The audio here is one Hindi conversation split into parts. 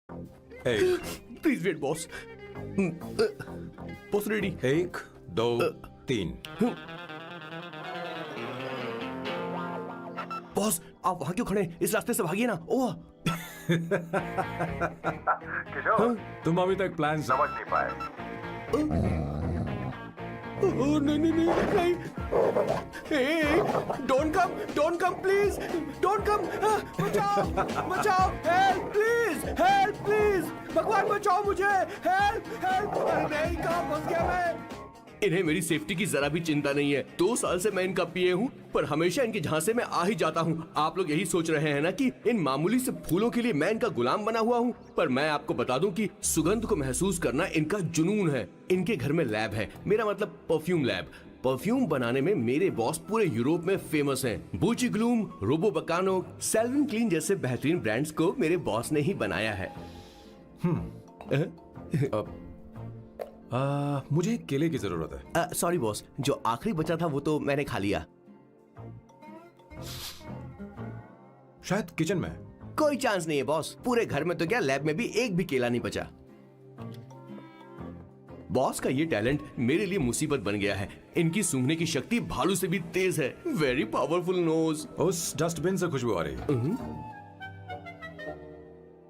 Please wait boss. Boss ready. 1 2 3। Boss आप वहां क्यों खड़े हैं? इस रास्ते से भागिए ना। ओह किशोर, तुम अभी तक प्लान समझ नहीं पाए। नहीं नहीं नहीं नहीं। Don't come please, don't come. बचाओ बचाओ, हेल्प प्लीज, भगवान बचाओ मुझे, हेल्प। नहीं, कहाँ फंस गया मैं? इन्हें मेरी सेफ्टी की जरा भी चिंता नहीं है। 2 साल से मैं इनका पीए हूँ, पर हमेशा इनके झांसे में आ ही जाता हूँ। आप लोग यही सोच रहे हैं ना कि इन मामूली से फूलों के लिए मैं इनका गुलाम बना हुआ हूँ, पर मैं आपको बता दूं कि सुगंध को महसूस करना इनका जुनून है। इनके घर में लैब है, मेरा मतलब परफ्यूम लैब। परफ्यूम बनाने में मेरे बॉस पूरे यूरोप में फेमस हैं। बूची ग्लूम, रोबो बकानो, सेल्विन क्लीन जैसे बेहतरीन ब्रांड्स को मेरे बॉस ने ही बनाया है। मुझे एक केले की जरूरत है। सॉरी बॉस, जो आखिरी बचा था वो तो मैंने खा लिया। शायद किचन में। कोई चांस नहीं है बॉस, पूरे घर में तो क्या लैब में भी एक भी केला नहीं बचा। बॉस का ये टैलेंट मेरे लिए मुसीबत बन गया है। इनकी सूंघने की शक्ति भालू से भी तेज है। Very powerful nose. उस डस्टबिन से खुशबू आ रही है।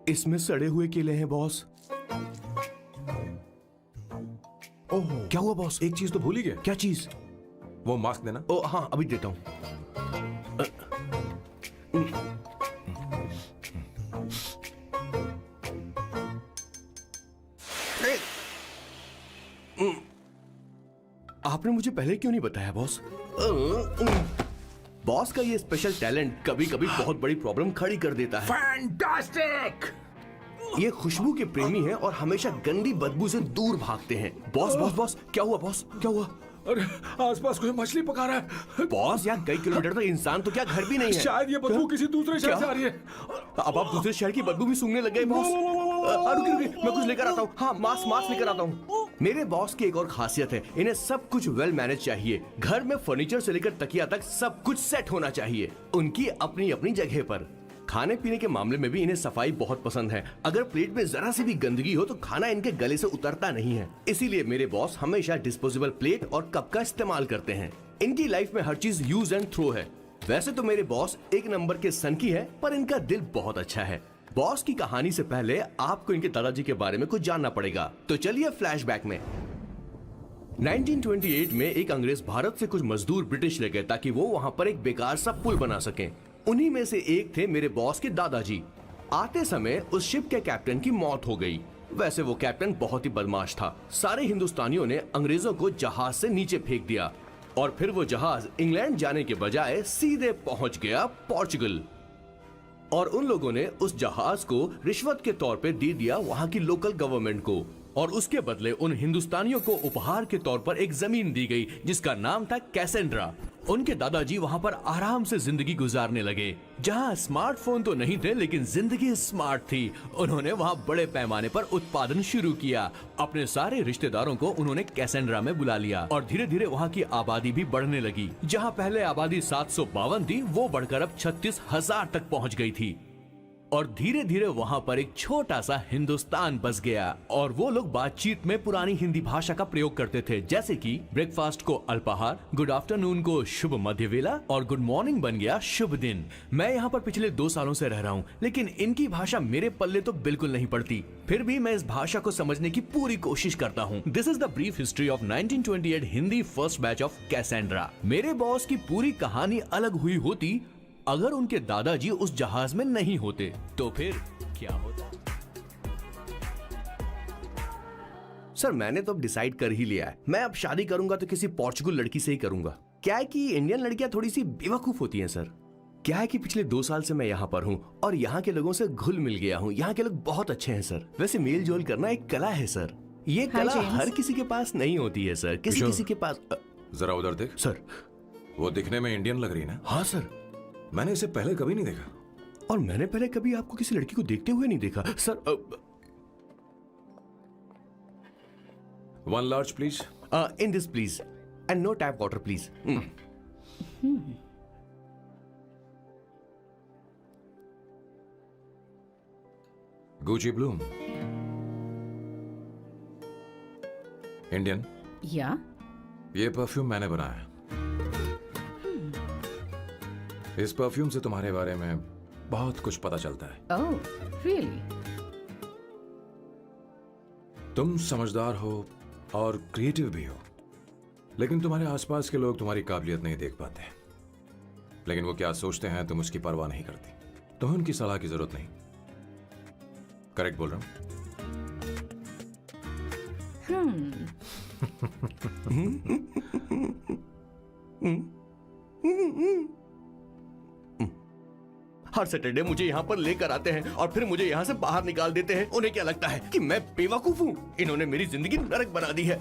इसमें सड़े हुए केले हैं बॉस। ओह, क्या हुआ बॉस? एक चीज तो भूल ही गया। क्या चीज? वो मास्क देना। ओ हाँ, अभी देता हूँ। आपने मुझे पहले क्यों नहीं बताया बॉस? बॉस का ये स्पेशल टैलेंट कभी कभी बहुत बड़ी प्रॉब्लम खड़ी कर देता है। फैंटास्टिक! ये खुशबू के प्रेमी हैं और हमेशा गंदी बदबू से दूर भागते हैं। बॉस, क्या हुआ बॉस? क्या हुआ? अरे आसपास कोई मछली पका रहा है। बॉस, यहाँ कई किलोमीटर तक इंसान तो क्या घर भी नहीं है। शायद ये बदबू किसी दूसरे शहर से आ रही है। अब आप दूसरे शहर की बदबू भी सूंघने लग गए बॉस। रुकिए, मैं कुछ लेकर आता हूँ। हाँ, मास्क लेकर आता हूँ। मेरे बॉस की एक और खासियत है, इन्हें सब कुछ वेल मैनेज चाहिए। घर में फर्नीचर से लेकर तकिया तक सब कुछ सेट होना चाहिए, उनकी अपनी अपनी जगह पर। खाने पीने के मामले में भी इन्हें सफाई बहुत पसंद है। अगर प्लेट में जरा सी भी गंदगी हो तो खाना इनके गले से उतरता नहीं है। इसीलिए मेरे बॉस हमेशा डिस्पोजेबल प्लेट और कप का इस्तेमाल करते हैं। इनकी लाइफ में हर चीज यूज एंड थ्रो है। वैसे तो मेरे बॉस 1 नंबर के सनकी है, पर इनका दिल बहुत अच्छा है। बॉस की कहानी से पहले आपको इनके दादाजी के बारे में कुछ जानना पड़ेगा, तो चलिए फ्लैशबैक में। 1928 में एक अंग्रेज भारत से कुछ मजदूर ब्रिटिश ले गए ताकि वो वहां पर एक बेकार सा पुल बना सकें। उन्हीं में से एक थे मेरे बॉस के दादाजी। आते समय उस शिप के कैप्टन की मौत हो गई। वैसे वो कैप्टन बहुत ही बदमाश था। सारे हिंदुस्तानियों ने अंग्रेजों को जहाज से नीचे फेंक दिया और फिर वो जहाज इंग्लैंड जाने के बजाय सीधे पहुंच गया पोर्चुगल। और उन लोगों ने उस जहाज को रिश्वत के तौर पे दे दिया वहां की लोकल गवर्नमेंट को, और उसके बदले उन हिंदुस्तानियों को उपहार के तौर पर एक जमीन दी गई जिसका नाम था कैसेंड्रा। उनके दादाजी वहां पर आराम से जिंदगी गुजारने लगे, जहां स्मार्टफोन तो नहीं थे लेकिन जिंदगी स्मार्ट थी। उन्होंने वहां बड़े पैमाने पर उत्पादन शुरू किया। अपने सारे रिश्तेदारों को उन्होंने कैसेंड्रा में बुला लिया और धीरे धीरे वहां की आबादी भी बढ़ने लगी। जहां पहले आबादी 752 थी, वो बढ़कर अब 36,000 तक पहुंच गई थी। और धीरे धीरे वहां पर एक छोटा सा हिंदुस्तान बस गया और वो लोग बातचीत में पुरानी हिंदी भाषा का प्रयोग करते थे, जैसे कि ब्रेकफास्ट को अल्पाहार, गुड आफ्टरनून को शुभ मध्य वेला और गुड मॉर्निंग बन गया शुभ दिन। मैं यहाँ पर पिछले 2 सालों से रह रहा हूँ, लेकिन इनकी भाषा मेरे पल्ले तो बिल्कुल नहीं पड़ती। फिर भी मैं इस भाषा को समझने की पूरी कोशिश करता हूँ। This is the brief history of 1928 Hindi first batch of Cassandra. मेरे बॉस की पूरी कहानी अलग हुई होती अगर उनके दादाजी उस जहाज में नहीं होते, तो फिर क्या होता? सर, मैंने तो अब डिसाइड कर ही लिया है। मैं अब शादी करूंगा तो किसी पोर्चुगल लड़की से ही करूंगा। क्या है कि इंडियन लड़कियां थोड़ी सी बेवकूफ होती हैं सर। क्या है कि पिछले 2 साल से मैं यहाँ पर हूँ और यहाँ के लोगों से घुल मिल गया हूँ। यहाँ के लोग बहुत अच्छे हैं सर। वैसे मेल जोल करना एक कला है सर। ये कला हर किसी के पास नहीं होती है सर। किसी के पास। जरा उधर देख सर। वो दिखने में इंडियन लग रही है ना? हाँ सर। मैंने इसे पहले कभी नहीं देखा। और मैंने पहले कभी आपको किसी लड़की को देखते हुए नहीं देखा sir. 1 large please. In this please, and no tap water please. Gucci Bloom, Indian. या ये परफ्यूम मैंने बनाया। इस परफ्यूम से तुम्हारे बारे में बहुत कुछ पता चलता है। Oh really? तुम समझदार हो और क्रिएटिव भी हो, लेकिन तुम्हारे आसपास के लोग तुम्हारी काबिलियत नहीं देख पाते। लेकिन वो क्या सोचते हैं तुम उसकी परवाह नहीं करती। तुम्हें उनकी सलाह की जरूरत नहीं। करेक्ट बोल रहा हूं? हर सैटरडे मुझे यहाँ पर लेकर आते हैं और फिर मुझे यहाँ से बाहर निकाल देते हैं। उन्हें क्या लगता है कि मैं बेवकूफ हूँ? इन्होंने मेरी जिंदगी नरक बना दी है।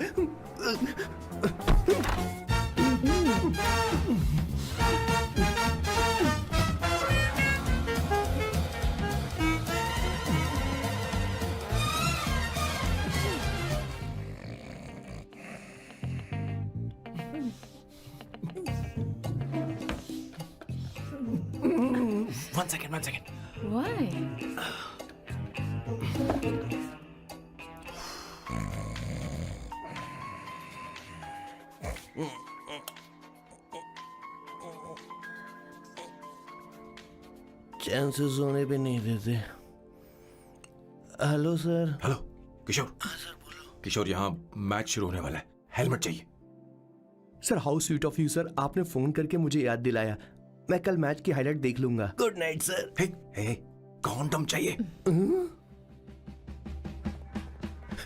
One second. व्हाई? चैन से सोने भी नहीं देते। Hello sir. हेलो किशोर। सर बोलो। किशोर, यहाँ मैच शुरू होने वाला है, हेलमेट चाहिए। Sir how sweet of you sir, आपने फोन करके मुझे याद दिलाया। मैं कल मैच की हाईलाइट देख लूंगा। Good night sir. Hey, condom चाहिए।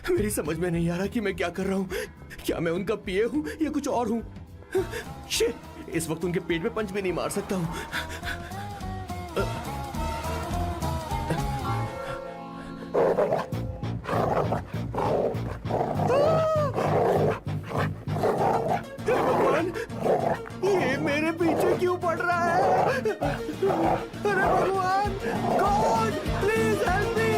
मेरी समझ में नहीं आ रहा कि मैं क्या कर रहा हूँ। क्या मैं उनका पीए हूँ या कुछ और हूँ? शिट, इस वक्त उनके पेट में पंच भी नहीं मार सकता हूँ। हे भगवान, ये मेरे पीछे क्यों पड़ रहा है? अरे भगवान, गॉड प्लीज हेल्प मी।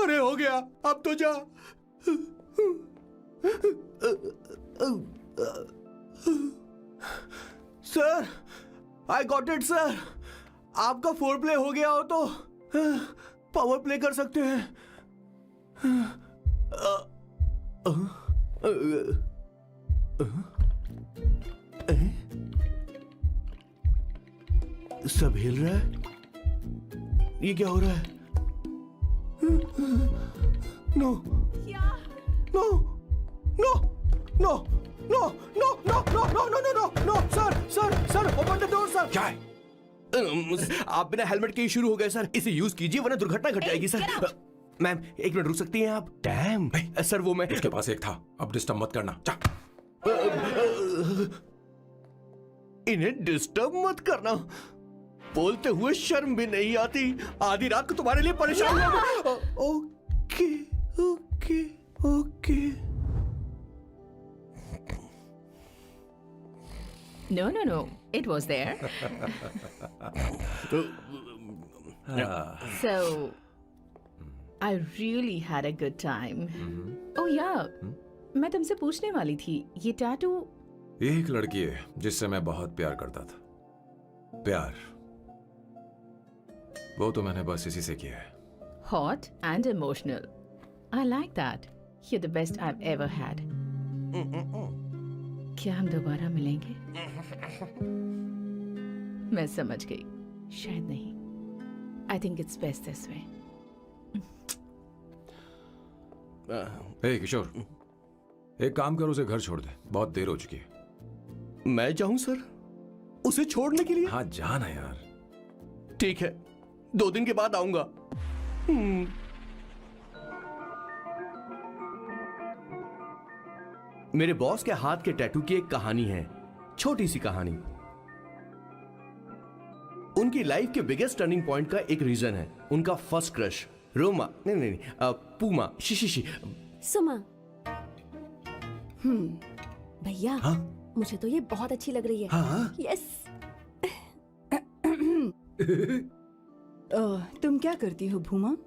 अरे हो गया, अब तो जा। Sir, I got it sir. आपका फोर प्ले हो गया हो तो पावर प्ले कर सकते हैं। सब हिल रहा है। ये क्या हो रहा है? No no no no no no no no no no no no sir open the door sir. क्या है? आप बिना हेलमेट के ही शुरू हो गए सर। इसे यूज कीजिए वरना दुर्घटना घट जाएगी सर। मैम एक मिनट रुक सकती हैं आप? डैम सर, वो मैं उसके पास एक था, अब डिस्टर्ब मत करना। जा। इन्हें डिस्टर्ब मत करना। बोलते हुए शर्म भी नहीं आती। आधी रात को तुम्हारे लिए परेशान हो। Okay okay okay. No. It was there. So, I really had a good time. Oh yeah, मैं तुमसे पूछने वाली थी, ये टैटू। ये एक लड़की है जिससे मैं बहुत प्यार करता था। प्यार वो तो मैंने बस इसी से किया है। Hot and emotional. I like that. You're the best I've ever had. क्या हम दोबारा मिलेंगे? मैं समझ गई, शायद नहीं। I think it's best this way. हे किशोर, एक काम कर, उसे घर छोड़ दे, बहुत देर हो चुकी है। मैं जाऊं सर उसे छोड़ने के लिए? हाँ जाना यार। ठीक है, 2 दिन के बाद आऊंगा। मेरे बॉस के हाथ के टैटू की एक कहानी है, छोटी सी कहानी। उनकी लाइफ के बिगेस्ट टर्निंग पॉइंट का एक रीजन है उनका फर्स्ट क्रश रोमा, नहीं, पूमा, शिशिशी। सुमा। भैया, हाँ? मुझे तो ये बहुत अच्छी लग रही है। हाँ? यस। तुम क्या करती हो भूमा?